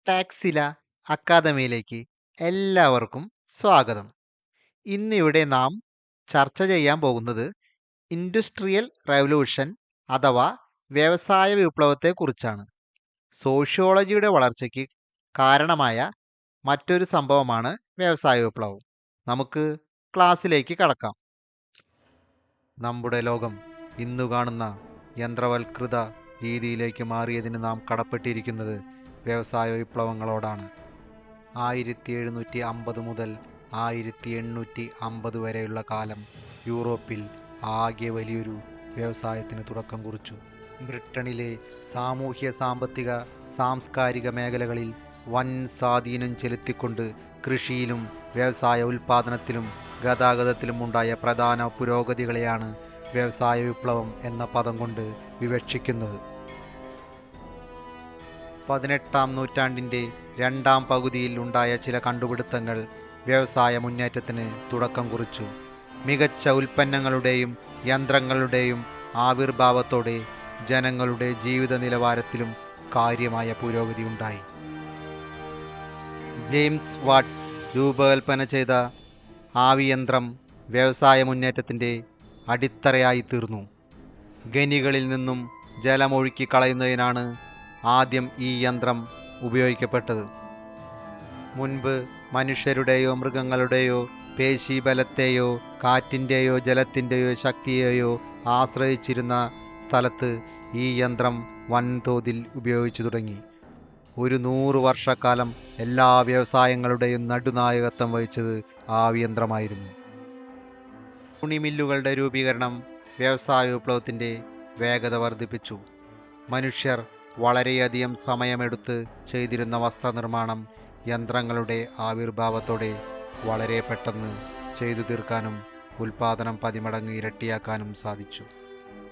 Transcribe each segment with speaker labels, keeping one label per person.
Speaker 1: ടാക്സില അക്കാദമിയിലേക്ക് എല്ലാവർക്കും സ്വാഗതം. ഇന്നിവിടെ നാം ചർച്ച ചെയ്യാൻ പോകുന്നത് ഇൻഡസ്ട്രിയൽ റവല്യൂഷൻ അഥവാ വ്യവസായ വിപ്ലവത്തെക്കുറിച്ചാണ്. സോഷ്യോളജിയുടെ വളർച്ചയ്ക്ക് കാരണമായ മറ്റൊരു സംഭവമാണ് വ്യവസായ വിപ്ലവം. നമുക്ക് ക്ലാസ്സിലേക്ക് കടക്കാം. നമ്മുടെ ലോകം ഇന്നു കാണുന്ന യന്ത്രവൽകൃത രീതിയിലേക്ക് മാറിയതിന് നാം കടപ്പെട്ടിരിക്കുന്നത് വ്യവസായ വിപ്ലവങ്ങളോടാണ്. 1750 മുതൽ 1850 വരെയുള്ള കാലം യൂറോപ്പിൽ ആകെ വലിയൊരു വ്യവസായത്തിന് തുടക്കം കുറിച്ചു. ബ്രിട്ടനിലെ സാമൂഹ്യ സാമ്പത്തിക സാംസ്കാരിക മേഖലകളിൽ വൻ സ്വാധീനം ചെലുത്തിക്കൊണ്ട് കൃഷിയിലും വ്യവസായ ഉൽപ്പാദനത്തിലും ഗതാഗതത്തിലും ഉണ്ടായ പ്രധാന പുരോഗതികളെയാണ് വ്യവസായ വിപ്ലവം എന്ന പദം കൊണ്ട് വിവക്ഷിക്കുന്നത്. 18-ാം നൂറ്റാണ്ടിൻ്റെ രണ്ടാം പകുതിയിൽ ഉണ്ടായ ചില കണ്ടുപിടുത്തങ്ങൾ വ്യവസായ മുന്നേറ്റത്തിന് തുടക്കം കുറിച്ചു. മികച്ച ഉൽപ്പന്നങ്ങളുടെയും യന്ത്രങ്ങളുടെയും ആവിർഭാവത്തോടെ ജനങ്ങളുടെ ജീവിത നിലവാരത്തിലും കാര്യമായ പുരോഗതി ഉണ്ടായി. ജെയിംസ് വാട്ട് രൂപകൽപ്പന ചെയ്ത ആവിയന്ത്രം വ്യവസായ മുന്നേറ്റത്തിൻ്റെ അടിത്തറയായി തീർന്നു. ഖനികളിൽ നിന്നും ജലമൊഴുക്കി കളയുന്നതിനാണ് ആദ്യം ഈ യന്ത്രം ഉപയോഗിക്കപ്പെട്ടത്. മുൻപ് മനുഷ്യരുടെയോ മൃഗങ്ങളുടെയോ പേശീബലത്തെയോ കാറ്റിൻ്റെയോ ജലത്തിൻ്റെയോ ശക്തിയെയോ ആശ്രയിച്ചിരുന്ന സ്ഥലത്ത് ഈ യന്ത്രം വൻതോതിൽ ഉപയോഗിച്ചു തുടങ്ങി. ഒരു 100 വർഷക്കാലം എല്ലാ വ്യവസായങ്ങളുടെയും നടുനായകത്വം വഹിച്ചത് ആവിയന്ത്രമായിരുന്നു. തുണിമില്ലുകളുടെ രൂപീകരണം വ്യവസായ വിപ്ലവത്തിൻ്റെ വേഗത വർദ്ധിപ്പിച്ചു. മനുഷ്യർ വളരെയധികം സമയമെടുത്ത് ചെയ്തിരുന്ന വസ്ത്രനിർമ്മാണം യന്ത്രങ്ങളുടെ ആവിർഭാവത്തോടെ വളരെ പെട്ടെന്ന് ചെയ്തു തീർക്കാനും ഉൽപാദനം 10 മടങ്ങ് ഇരട്ടിയാക്കാനും സാധിച്ചു.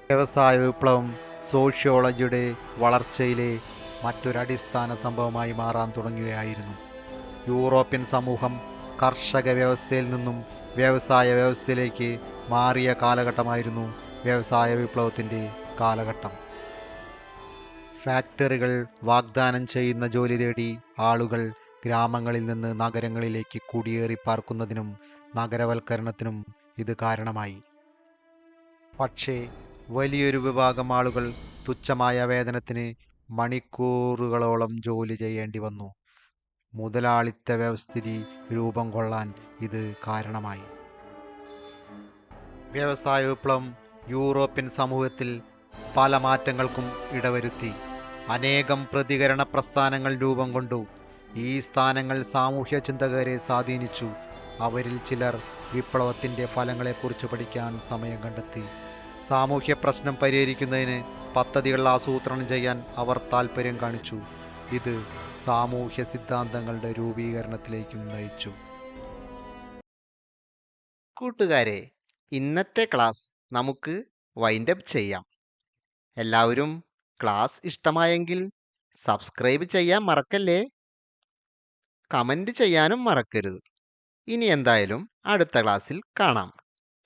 Speaker 1: വ്യവസായ വിപ്ലവം സോഷ്യോളജിയുടെ വളർച്ചയിലെ മറ്റൊരടിസ്ഥാന സംഭവമായി മാറാൻ തുടങ്ങുകയായിരുന്നു. യൂറോപ്യൻ സമൂഹം കർഷക വ്യവസ്ഥയിൽ നിന്നും വ്യവസായ വ്യവസ്ഥയിലേക്ക് മാറിയ കാലഘട്ടമായിരുന്നു വ്യവസായ വിപ്ലവത്തിൻ്റെ കാലഘട്ടം. ഫാക്ടറികൾ വാഗ്ദാനം ചെയ്യുന്ന ജോലി തേടി ആളുകൾ ഗ്രാമങ്ങളിൽ നിന്ന് നഗരങ്ങളിലേക്ക് കുടിയേറി പാർക്കുന്നതിനും നഗരവൽക്കരണത്തിനും ഇത് കാരണമായി. പക്ഷേ വലിയൊരു വിഭാഗം ആളുകൾ തുച്ഛമായ വേതനത്തിന് മണിക്കൂറുകളോളം ജോലി ചെയ്യേണ്ടി വന്നു. മുതലാളിത്ത വ്യവസ്ഥിതി രൂപം കൊള്ളാൻ ഇത് കാരണമായി. വ്യവസായ വിപ്ലവം യൂറോപ്യൻ സമൂഹത്തിൽ പല മാറ്റങ്ങൾക്കും ഇടവരുത്തി. അനേകം പ്രതികരണ പ്രസ്ഥാനങ്ങൾ രൂപം കൊണ്ടു. ഈ സ്ഥാനങ്ങൾ സാമൂഹ്യ ചിന്തകരെ സ്വാധീനിച്ചു. അവരിൽ ചിലർ വിപ്ലവത്തിൻ്റെ ഫലങ്ങളെക്കുറിച്ച് പഠിക്കാൻ സമയം കണ്ടെത്തി. സാമൂഹ്യ പ്രശ്നം പരിഹരിക്കുന്നതിന് പദ്ധതികൾ ആസൂത്രണം ചെയ്യാൻ അവർ താൽപ്പര്യം കാണിച്ചു. ഇത് സാമൂഹ്യ സിദ്ധാന്തങ്ങളുടെ രൂപീകരണത്തിലേക്കും നയിച്ചു. കൂട്ടുകാരെ, ഇന്നത്തെ ക്ലാസ് നമുക്ക് വൈൻഡപ്പ് ചെയ്യാം. എല്ലാവരും ക്ലാസ് ഇഷ്ടമായെങ്കിൽ സബ്സ്ക്രൈബ് ചെയ്യാൻ മറക്കല്ലേ. കമൻറ്റ് ചെയ്യാനും മറക്കരുത്. ഇനി എന്തായാലും അടുത്ത ക്ലാസ്സിൽ കാണാം.